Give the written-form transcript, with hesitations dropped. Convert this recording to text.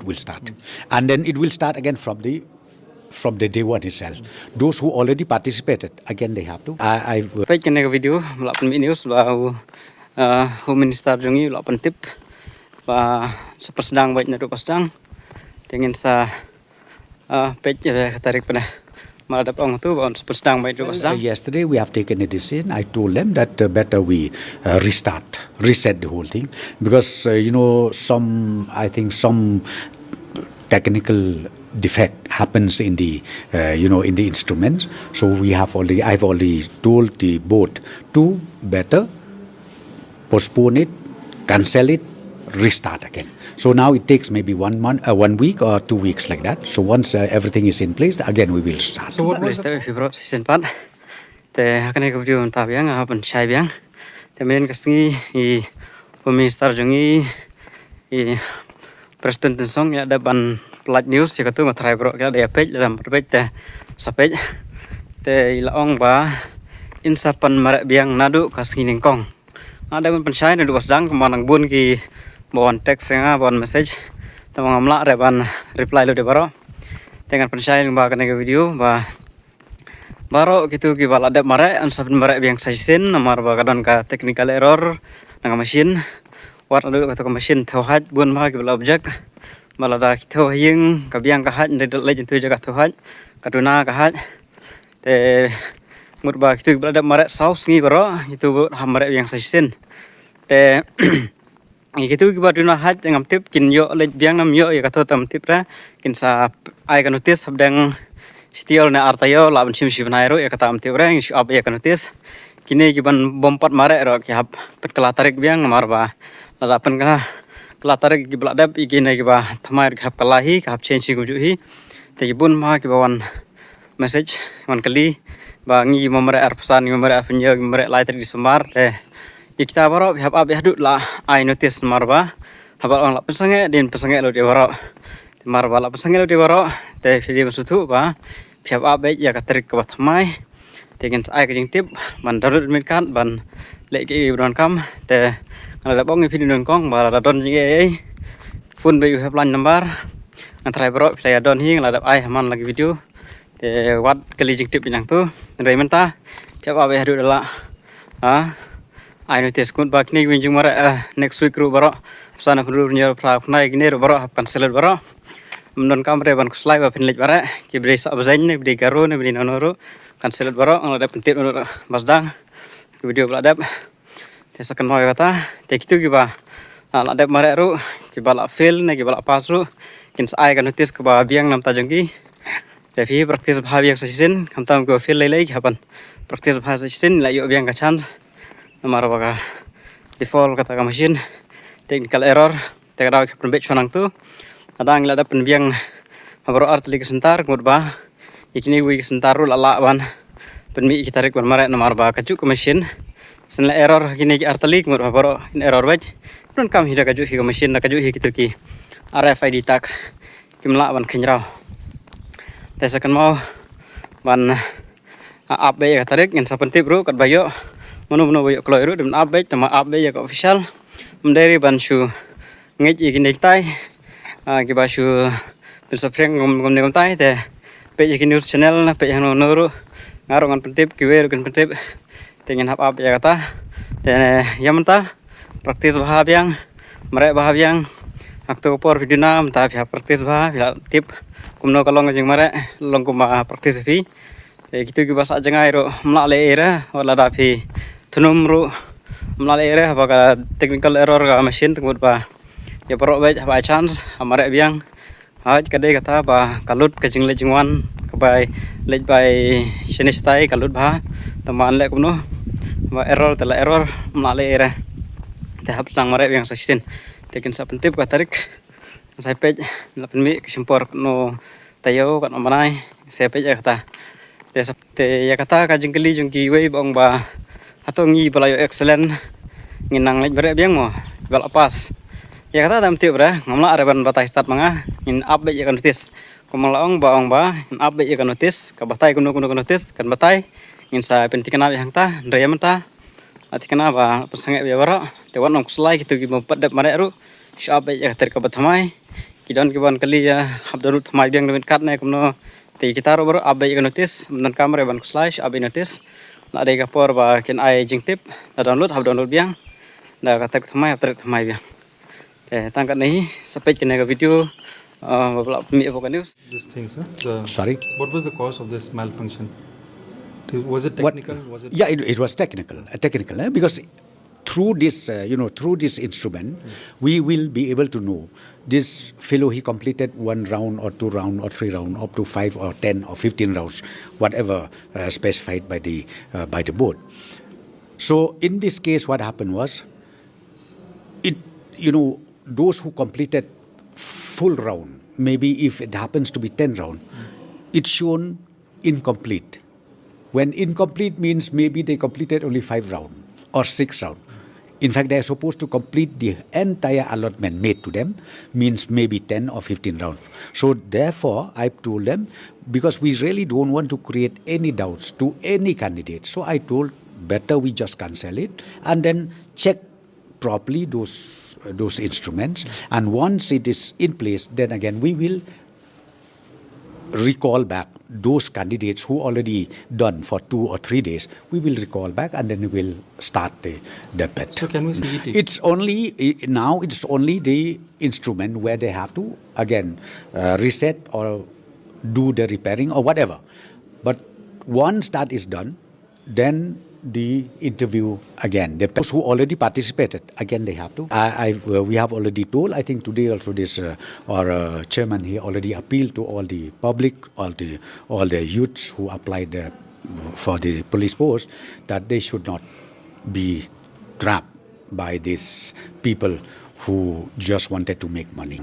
will start, and then it will start again from the day one itself. Those who already participated, again they have to. Baik, kena video melakukan news bahwa Home Minister jongi melakukan tip bahwa sepersedang baik nado persedang dengan sa page tarik pada maladap orang tu bahwa sepersedang baik nado persedang. Yesterday we have taken a decision. I told them that better we reset the whole thing because I think some technical defect happens in the in the instruments. So I've already told the board to better postpone it, cancel it, restart again. So now it takes maybe 1 week or 2 weeks like that. So once everything is in place, again we will start. So what was the February season part? The akan ke video entah biang apa syai biang. Kemudian kesini Minister jongi Presiden Tensong ya ada ban plat news ya katu ngatrai bro kita ada page dalam page teh sapej teh ilaong ba insapan marak biang nadu kasih ningkong ada ban pensyai nadu wasdang kemanang bun ki bawan teks nga bawan message tamang amla ada ban reply lo de baro dengan pensyai ba kana video ba baro gitu ki bal ada marak insapan marak biang sajen nomor ba kadon ka technical error nang mesin wat adu kata mesin thauhat bun ma ki bal objek malada thau hing ka biang ka hat ndai legend tu jaga thauhat kaduna ka hat te murba gitu berada marak saus ngi baro itu hamare yang sajen te gitu kiba duna hat ngam tip kin yo le biang nam yo ya kata tam tip ra kin sa ai kan notis sabdang stiol na artayo laban sim nairo ya kata am tip ra ngi ab ya kan notis kini kiban bompat marak ro ki hab petkala tarik biang marba lada pen kana kala tarik ki bladap igine kiba thamai hab kalahi hab change ku juhi te kibun ma kibawan message wan kali bangi memere arpesan memere apenyo memere lighter di semar teh kita baro hab ab hadut la ai notice marba habal on la pesange din pesange lo de baro marba la pesange lo de baro teh video masutu ba hab ab ya katrik ke batmai tegen ai ke jing tip ban darut min kan ban le ki don kam teh ala bong video don kong ba la don jing ei phone be hab lan number antara baro saya don hing la ai man lagi video te wat kali jing tip yang tu ndai menta tiap abe hadu dala ai no tes kun bak ni winjung mara next week ru baro sana pru nyer pra nai gine ru baro hap cancel baro mendon kamre ban kuslai ba pinlej bara ki bre sa bazain ne bre garo ne bre nonoru cancel baro ada pentit nur basdang video bladap te sakan moy kata te kitu ki ba la dap mara ru ki bala fail ne ki bala pas ru kin ai kan notice ke ba biang nam ta jongki tapi praktis bahaya season kamtam ko feel lelai kapan praktis bahaya season la yo biang ka chance nomor baga default kata ka mesin technical error tegara ke penbet chonang tu adang la dapen biang abro art lig sentar ngudba ikini wi sentar ru la ban penmi ki tarik ban mare nomor ba ka juk mesin senla error kini ki art lig ngud baro error baj non kam hida ka juk hi mesin na ka juk hi kitu ki RFID tag kimla ban khinrau te sakan mau ban abe ya tarik ngin sapenti bro kat bayo manu bayo kloiru dem abe tama abe ya official menderi ban shu ngeji gini tai ki ba shu bisa freng ngom ne tai te pe ki news channel na pe yang noru ngarongan pentip ki wer kan pentip tengen hab abe ya kata te yamanta praktis bahabyang mere bahabyang akto por video na mta praktis bah tip kumno kalong jing mare long kuma praktis fi gitu ki basa jangai ro mlale era wala da fi tunum ro mlale era baga technical error ga machine tengud ba ya pro ba chance amare biang haj kade kata ba kalut ke jing le jingwan ke bai lej bai jenis tai kalut ba teman le kumno ba error tela error mlale era tahap sang mare biang sasin tekin sa pentip ka tarik saya page lapan mi kesimpor no tayo kan omanai saya page kata te ya kata ka jingkeli jungki we bong ba atau ngi balayo excellent nginang lej bare biang mo bal pas ya kata tam tiup ra ngamla areban batai start manga in update ya kan notis komalaong baong ba in update ya kan notis ka batai kuno notis kan batai in sa pentikana yang ta ndaya menta atikana ba pesange be bara te wan ong slai gitu gi mopad mare ru shop ya ter ka bathamai kidan kiban kali ya habdarut mai biang dengan kat naik kuno ti kita rober abai notis dan kamera ban slash abai notis na ada kapor ba ken ai jing tip na download biang na kata thamai biang tangkat nahi sampai kena ke video bapak mi apa news This thing, sir. Sorry? What was the cause of this malfunction? Was it What- technical? Was it? Yeah, it was technical, because through this, through this instrument, we will be able to know this fellow he completed 1 round or 2 round or 3 round up to 5 or 10 or 15 rounds, whatever specified by the board. So in this case, what happened was, those who completed full round, maybe if it happens to be 10 round, it's shown incomplete. When incomplete means maybe they completed only 5 round or 6 round. In fact, they are supposed to complete the entire allotment made to them, means maybe 10 or 15 rounds. So therefore, I told them, because we really don't want to create any doubts to any candidate. So I told, better we just cancel it and then check properly those instruments. And once it is in place, then again we will recall back those candidates who already done for 2 or 3 days. We will recall back and then we will start the bet. So can we see it? It's only now. It's only the instrument where they have to again reset or do the repairing or whatever. But once that is done, then the interview again. The those who already participated again they have to. We have already told. I think today also this our chairman he already appealed to all the public, all the youths who applied for the police post that they should not be trapped by these people who just wanted to make money.